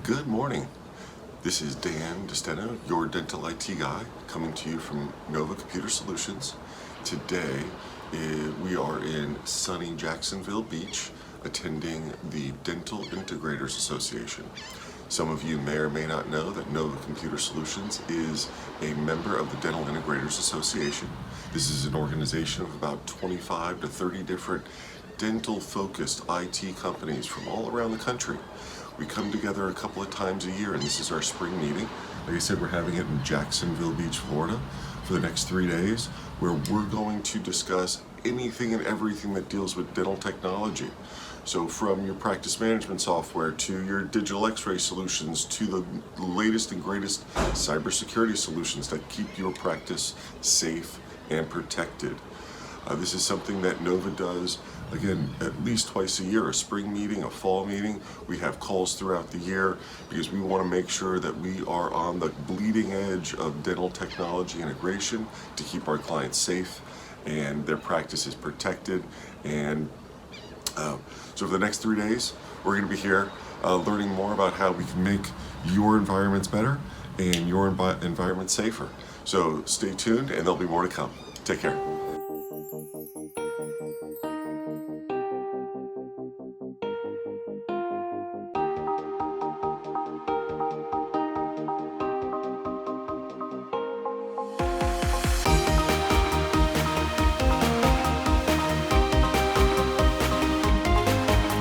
Good morning. This is Dan DeSteno, your dental IT guy, coming to you from Nova Computer Solutions. Today, we are in sunny Jacksonville Beach attending the Dental Integrators Association. Some of you may or may not know that Nova Computer Solutions is a member of the Dental Integrators Association. This is an organization of about 25 to 30 different dental-focused IT companies from all around the country. We come together a couple of times a year, and this is our spring meeting. Like I said, we're having it in Jacksonville Beach, Florida, for the next 3 days, where we're going to discuss anything and everything that deals with dental technology. So from your practice management software to your digital x-ray solutions to the latest and greatest cybersecurity solutions that keep your practice safe and protected. This is something that Nova does, again, at least twice a year, a spring meeting, a fall meeting. We have calls throughout the year because we want to make sure that we are on the bleeding edge of dental technology integration to keep our clients safe and their practices protected. And so for the next 3 days, we're going to be here learning more about how we can make your environments better and your environment safer. So stay tuned, and there'll be more to come. Take care.